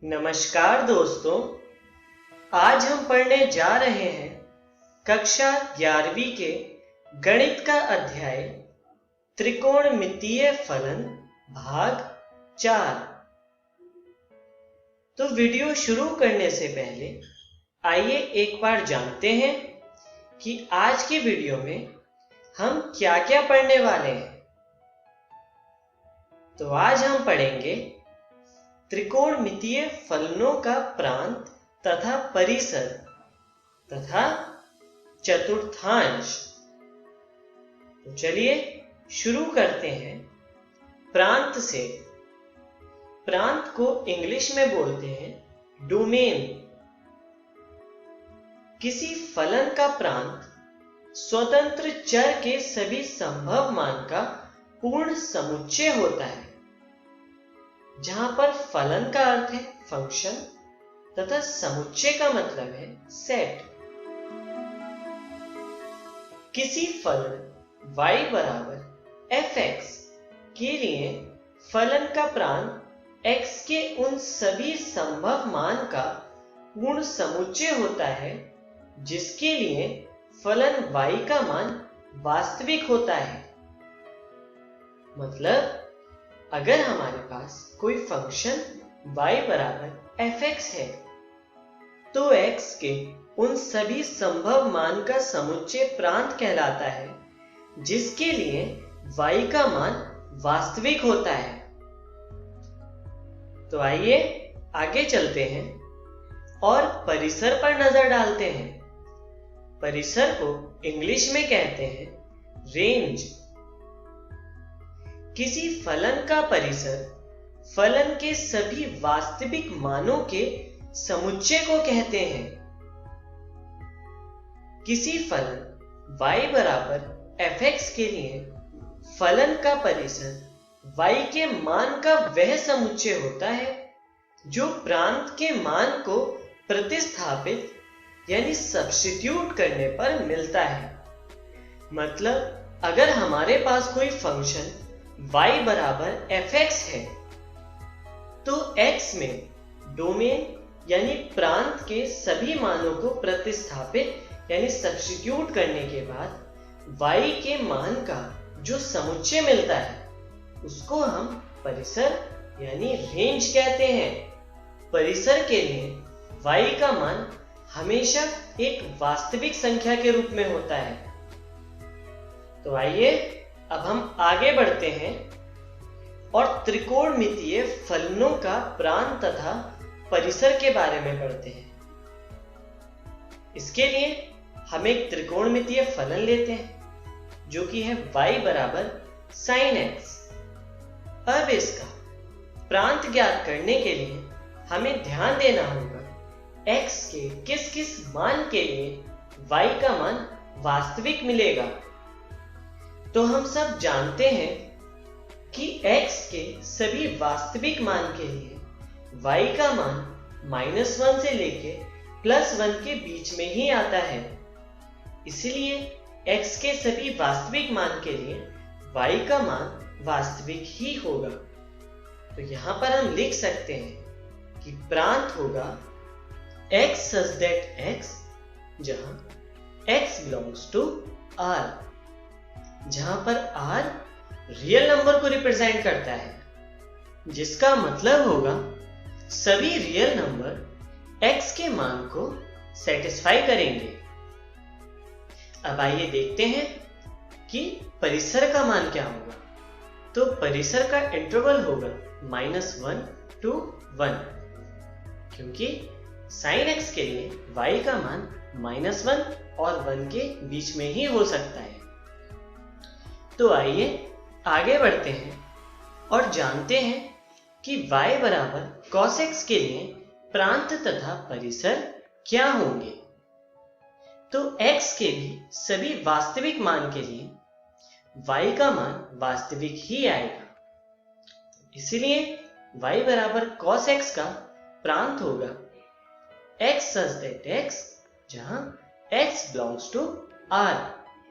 नमस्कार दोस्तों, आज हम पढ़ने जा रहे हैं कक्षा 11वीं के गणित का अध्याय त्रिकोणमितीय फलन भाग 4। तो वीडियो शुरू करने से पहले आइए एक बार जानते हैं कि आज के वीडियो में हम क्या क्या पढ़ने वाले हैं। तो आज हम पढ़ेंगे त्रिकोणमितीय फलनों का प्रांत तथा परिसर तथा चतुर्थांश। तो चलिए शुरू करते हैं प्रांत से। प्रांत को इंग्लिश में बोलते हैं डोमेन। किसी फलन का प्रांत स्वतंत्र चर के सभी संभव मान का पूर्ण समुच्चय होता है, जहां पर फलन का अर्थ है फंक्शन तथा समुच्चय का मतलब है सेट। किसी फलन y बराबर fx के लिए फलन का प्रांत x के उन सभी संभव मान का पूर्ण समुच्चय होता है जिसके लिए फलन y का मान वास्तविक होता है। मतलब अगर हमारे पास कोई फंक्शन y बराबर fx है तो x के उन सभी संभव मान का समुच्चय प्रांत कहलाता है जिसके लिए y का मान वास्तविक होता है। तो आइए आगे चलते हैं और परिसर पर नजर डालते हैं। परिसर को इंग्लिश में कहते हैं रेंज। किसी फलन का परिसर फलन के सभी वास्तविक मानों के समुच्चय को कहते हैं। किसी फलन y बराबर fx के लिए फलन का परिसर y के मान का वह समुच्चय होता है जो प्रांत के मान को प्रतिस्थापित यानी सब्स्टिट्यूट करने पर मिलता है। मतलब अगर हमारे पास कोई फंक्शन y बराबर fx है तो x में डोमेन यानी प्रांत के सभी मानों को प्रतिस्थापित यानी सब्स्टिट्यूट करने के बाद y के मान का जो समुच्चय मिलता है उसको हम परिसर यानी रेंज कहते हैं। परिसर के लिए y का मान हमेशा एक वास्तविक संख्या के रूप में होता है। तो आइए अब हम आगे बढ़ते हैं और त्रिकोणमितीय फलनों का प्रांत तथा परिसर के बारे में पढ़ते हैं। इसके लिए हम एक त्रिकोणमितीय फलन लेते हैं जो कि है y बराबर sin x। अब इसका प्रांत ज्ञात करने के लिए हमें ध्यान देना होगा x के किस किस मान के लिए y का मान वास्तविक मिलेगा। तो हम सब जानते हैं कि x के सभी वास्तविक मान के लिए y का मान -1 से लेके +1 के बीच में ही आता है। इसलिए x के सभी वास्तविक मान के लिए y का मान वास्तविक ही होगा। तो यहां पर हम लिख सकते हैं कि प्रांत होगा x such that x जहां x belongs to R, जहां पर R रियल नंबर को रिप्रेजेंट करता है, जिसका मतलब होगा सभी रियल नंबर x के मान को सेटिस्फाई करेंगे। अब आइए देखते हैं कि परिसर का मान क्या होगा। तो परिसर का इंटरवल होगा -1 to 1, क्योंकि sin x के लिए y का मान -1 और 1 के बीच में ही हो सकता है। तो आइए आगे बढ़ते हैं और जानते हैं कि y बराबर cos x के लिए प्रांत तथा परिसर क्या होंगे। तो x के भी सभी वास्तविक मान के लिए y का मान वास्तविक ही आएगा। इसलिए y बराबर cos x का प्रांत होगा x such that x जहां x belongs to R,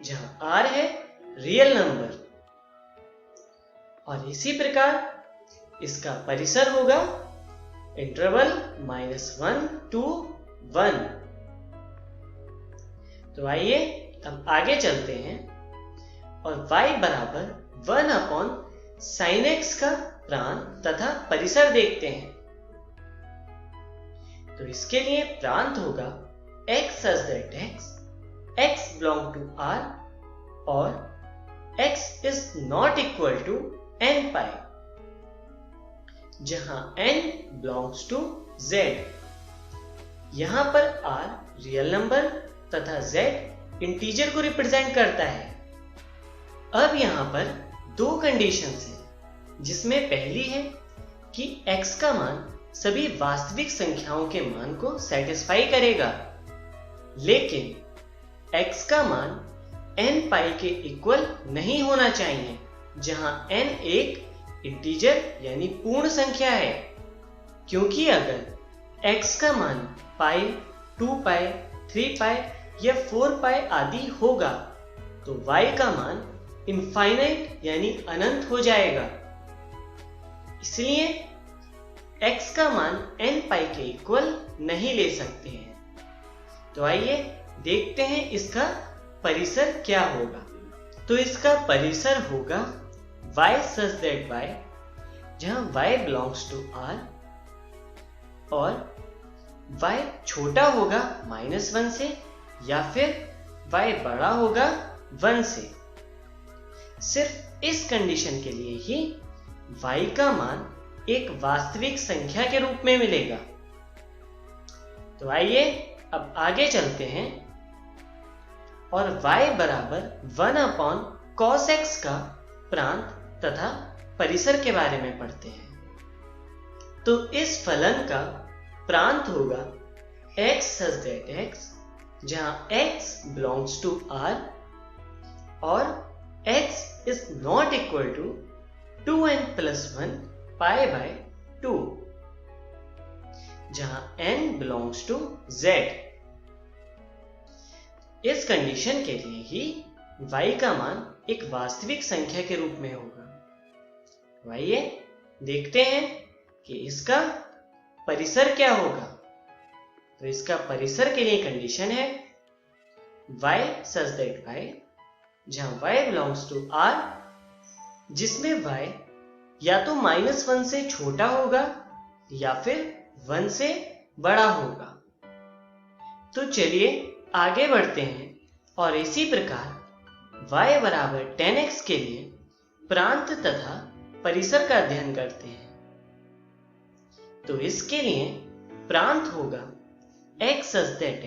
जहां R है रियल नंबर। और इसी प्रकार इसका परिसर होगा इंटरवल -1 to 1। तो आइए अब आगे चलते हैं और y बराबर 1/sin x का प्रांत तथा परिसर देखते हैं। तो इसके लिए प्रांत होगा x such that x belong to R और x is not equal to n pi, जहां n belongs to z। यहां पर R रियल नंबर तथा z इंटीजर को रिप्रेजेंट करता है। अब यहां पर दो कंडीशंस हैं, जिसमें पहली है कि x का मान सभी वास्तविक संख्याओं के मान को सेटिस्फाई करेगा, लेकिन x का मान n पाई के इक्वल नहीं होना चाहिए, जहां n एक इंटीजर यानी पूर्ण संख्या है। क्योंकि अगर x का मान पाई, 2 पाई, 3 पाई या 4 पाई आदि होगा तो y का मान इनफाइनाइट यानी अनंत हो जाएगा। इसलिए x का मान n पाई के इक्वल नहीं ले सकते हैं। तो आइए देखते हैं इसका परिसर क्या होगा। तो इसका परिसर होगा y such that y, जहां y belongs to R और y छोटा होगा -1 से या फिर y बड़ा होगा 1 से। सिर्फ इस कंडीशन के लिए ही y का मान एक वास्तविक संख्या के रूप में मिलेगा। तो आइए अब आगे चलते हैं और y बराबर 1/cos x का प्रांत तथा परिसर के बारे में पढ़ते हैं। तो इस फलन का प्रांत होगा x such that x, जहां x belongs to R और x is not equal to 2n plus 1 pi by 2, जहां n belongs to z। इस कंडीशन के लिए ही y का मान एक वास्तविक संख्या के रूप में होगा। आइए देखते हैं कि इसका परिसर क्या होगा। तो इसका परिसर के लिए कंडीशन है y such that y, जहां y belongs to R, जिसमें y या तो -1 से छोटा होगा या फिर 1 से बड़ा होगा। तो चलिए आगे बढ़ते हैं और इसी प्रकार y बराबर 10x के लिए प्रांत तथा परिसर का अध्ययन करते हैं। तो इसके लिए प्रांत होगा x such that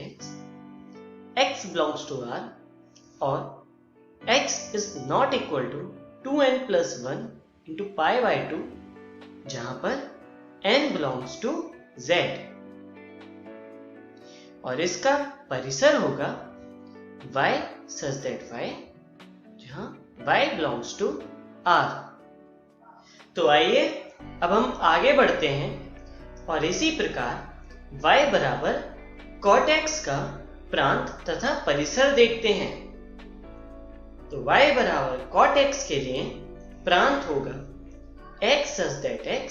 x belongs to R और x is not equal to 2n plus 1 into pi by 2, जहां पर n belongs to z। और इसका परिसर होगा y such that y, जहां y belongs to R। तो आइए अब हम आगे बढ़ते हैं और इसी प्रकार y बराबर cot x का प्रांत तथा परिसर देखते हैं। तो y बराबर cot x के लिए प्रांत होगा x such that x,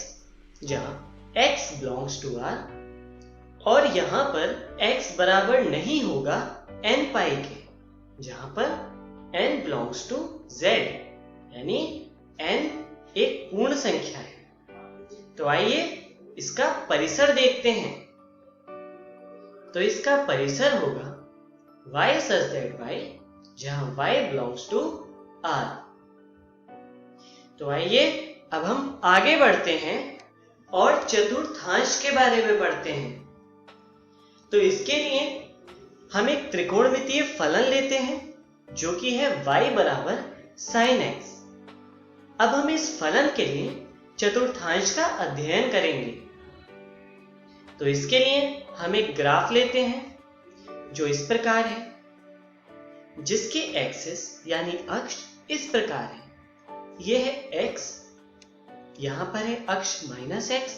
जहां x belongs to R और यहां पर x बराबर नहीं होगा n पाई के, जहां पर n belongs to z, यानी n एक पूर्ण संख्या है। तो आइए इसका परिसर देखते हैं। तो इसका परिसर होगा y such that y, जहां y belongs to R। तो आइए अब हम आगे बढ़ते हैं और चतुर्थांश के बारे में पढ़ते हैं। तो इसके लिए हम एक त्रिकोणमितीय फलन लेते हैं जो कि है y बराबर sin x। अब हम इस फलन के लिए चतुर्थांश का अध्ययन करेंगे। तो इसके लिए हम एक ग्राफ लेते हैं जो इस प्रकार है, जिसके एक्सिस यानी अक्ष इस प्रकार है। यह है x, यहां पर है अक्ष -x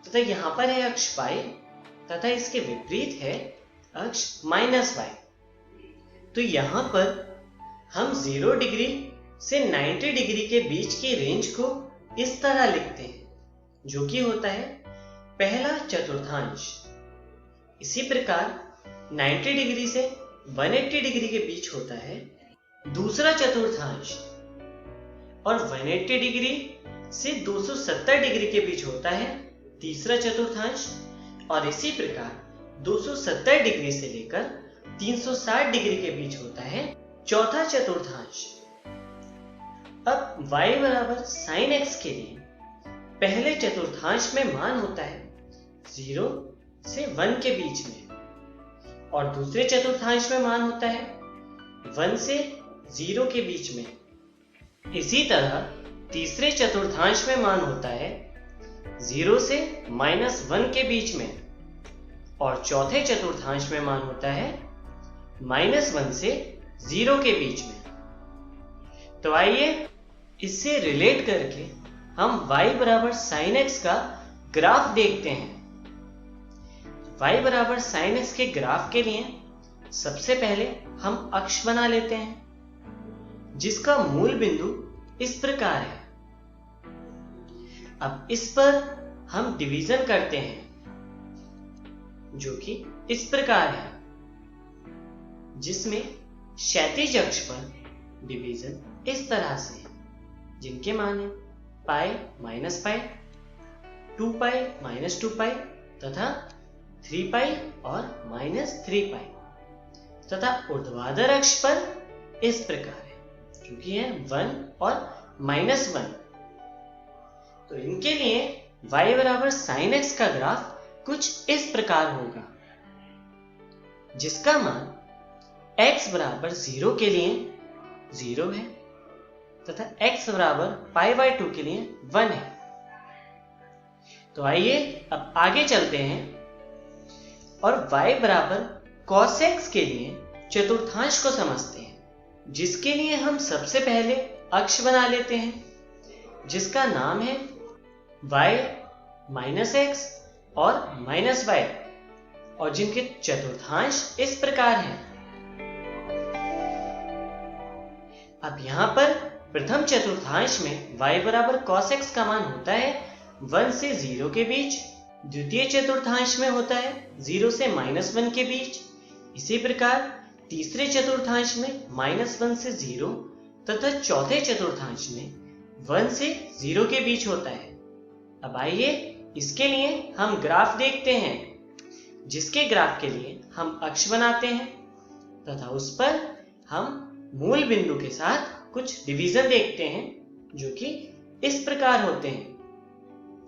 तथा यहां पर है अक्ष y तथा इसके विपरीत है अक्ष -y। तो यहां पर हम 0 डिग्री से 90 डिग्री के बीच की रेंज को इस तरह लिखते हैं, जो कि होता है पहला चतुर्थांश। इसी प्रकार 90 डिग्री से 180 डिग्री के बीच होता है दूसरा चतुर्थांश, और 180 डिग्री से 270 डिग्री के बीच होता है तीसरा चतुर्थांश, और इसी प्रकार 270 डिग्री से लेकर 360 डिग्री के बीच होता है चौथा चतुर्थांश। अब y बराबर sin x के लिए पहले चतुर्थांश में मान होता है 0 से 1 के बीच में, और दूसरे चतुर्थांश में मान होता है 1 से 0 के बीच में। इसी तरह तीसरे चतुर्थांश में मान होता है 0 से -1 के बीच में, और चौथे चतुर्थांश में मान होता है -1 से 0 के बीच में। तो आइए इससे रिलेट करके हम y बराबर sin x का ग्राफ देखते हैं। y बराबर sin x के ग्राफ के लिए सबसे पहले हम अक्ष बना लेते हैं, जिसका मूल बिंदु इस प्रकार है। अब इस पर हम डिवीजन करते हैं, जो कि इस प्रकार है, जिसमें क्षैतिज अक्ष पर डिवीजन इस तरह से है, जिनके मान है pi minus pi, 2 pi minus 2 पाई तथा 3 पाई और -3 पाई, तथा ऊर्ध्वाधर अक्ष पर इस प्रकार है, जो कि है 1 और -1। तो इनके लिए y बराबर sin x का ग्राफ कुछ इस प्रकार होगा, जिसका मान x बराबर 0 के लिए 0 है तथा x बराबर π/2 के लिए 1 है। तो आइए अब आगे चलते हैं और y बराबर cos x के लिए चतुर्थांश को समझते हैं, जिसके लिए हम सबसे पहले अक्ष बना लेते हैं, जिसका नाम है y माइनस x और माइनस y, और जिनके चतुर्थांश इस प्रकार हैं। अब यहां पर प्रथम चतुर्थांश में y बराबर cos x का मान होता है 1 से 0 के बीच, द्वितीय चतुर्थांश में होता है 0 से -1 के बीच, इसी प्रकार तीसरे चतुर्थांश में -1 से 0 तथा चौथे चतुर्थांश में 1 से 0 के बीच होता है। अब आइए इसके लिए हम ग्राफ देखते हैं, जिसके ग्राफ के लिए हम अक्ष बनाते हैं तथा उस पर हम मूल बिंदु के साथ कुछ डिवीजन देखते हैं, जो कि इस प्रकार होते हैं,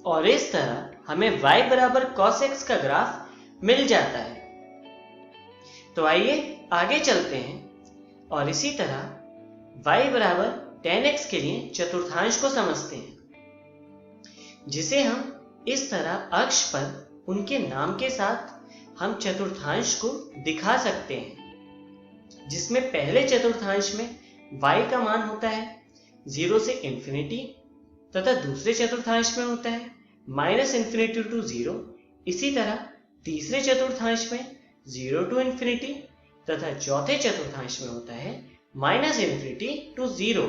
और इस तरह हमें y बराबर cos x का ग्राफ मिल जाता है। तो आइए आगे चलते हैं और इसी तरह y बराबर tan x के लिए चतुर्थांश को समझते हैं, जिसे हम इस तरह अक्ष पर उनके नाम के साथ हम चतुर्थांश को दिखा सकते हैं, जिसमें पहले चतुर्थांश में y का मान होता है 0 से इंफिनिटी तथा दूसरे चतुर्थांश में होता है -∞ टू 0। इसी तरह तीसरे चतुर्थांश में 0 टू इंफिनिटी तथा चौथे चतुर्थांश में होता है -∞ टू 0।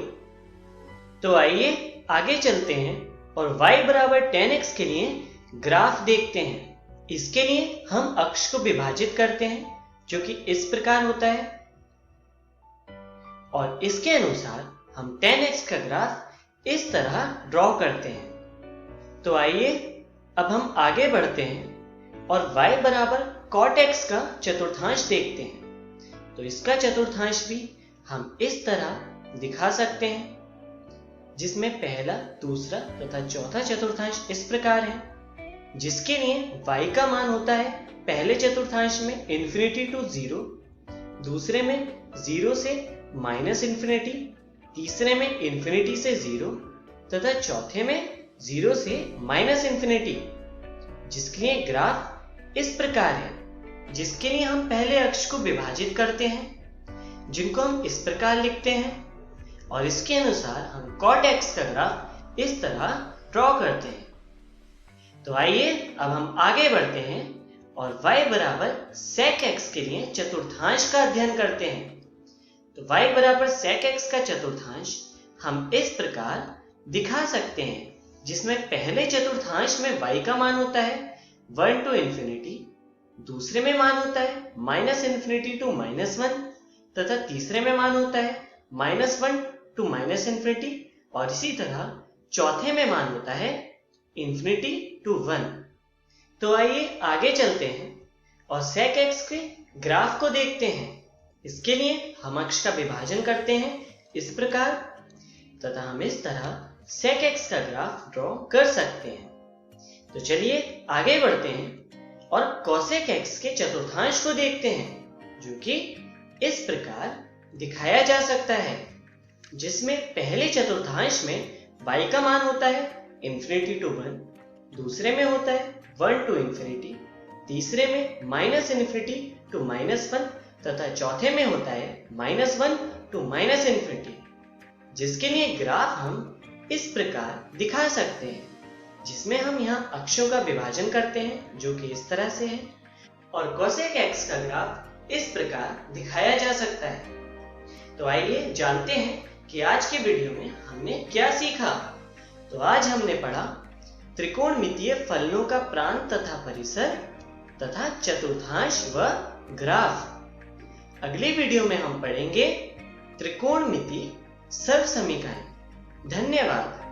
तो आइए आगे चलते हैं और y बराबर tan x के लिए ग्राफ देखते हैं। इसके लिए हम अक्ष को विभाजित करते हैं, जो कि इस प्रकार होता है, और इसके अनुसार हम tan x का ग्राफ इस तरह ड्रॉ करते हैं। तो आइए अब हम आगे बढ़ते हैं और y बराबर cot x का चतुर्थांश देखते हैं। तो इसका चतुर्थांश भी हम इस तरह दिखा सकते हैं, जिसमें पहला, दूसरा तथा चौथा चतुर्थांश इस प्रकार है, जिसके लिए y का मान होता है पहले चतुर्थांश में इंफिनिटी टू 0, दूसरे में 0 से -∞, तीसरे में इंफिनिटी से 0 तथा चौथे में 0 से -∞, जिसके लिए ग्राफ इस प्रकार है, जिसके लिए हम पहले अक्ष को विभाजित करते हैं, जिनको हम इस प्रकार लिखते हैं, और इसके अनुसार हम cot x का ग्राफ इस तरह ड्रॉ करते हैं। तो आइए अब हम आगे बढ़ते हैं और y बराबर sec x के लिए चतुर्थांश का अध्ययन करते हैं। तो y बराबर sec x का चतुर्थांश हम इस प्रकार दिखा सकते हैं, जिसमें पहले चतुर्थांश में y का मान होता है 1 टू इंफिनिटी, दूसरे में मान होता है -∞ टू -1 तथा तीसरे में मान होता है -1 टू -∞, और इसी तरह चौथे में मान होता है इंफिनिटी टू 1। तो आइए आगे चलते हैं और sec x के ग्राफ को देखते हैं। इसके लिए हम अक्ष का विभाजन करते हैं इस प्रकार, तथा हम इस तरह sec x का ग्राफ ड्रॉ कर सकते हैं। तो चलिए आगे बढ़ते हैं और cosec x के चतुर्थांश को देखते हैं, जो कि इस प्रकार दिखाया जा सकता है, जिसमें पहले चतुर्थांश में y का मान होता है इंफिनिटी टू 1, दूसरे में होता है 1 टू इंफिनिटी, तीसरे में -∞ टू -1 तथा चौथे में होता है -1 टू -∞, जिसके लिए ग्राफ हम इस प्रकार दिखा सकते हैं, जिसमें हम यहाँ अक्षों का विभाजन करते हैं, जो कि इस तरह से है, और cosec x का ग्राफ इस प्रकार दिखाया जा सकता है। तो आइए जानते हैं कि आज के वीडियो में हमने क्या सीखा। तो आज हमने पढ़ा त्रिकोणमितीय फलनों का प्रांत तथा परिसर तथा चतुर्थांश व ग्राफ। अगले वीडियो में हम पढ़ेंगे त्रिकोणमितीय सर्वसमीकरण। धन्यवाद।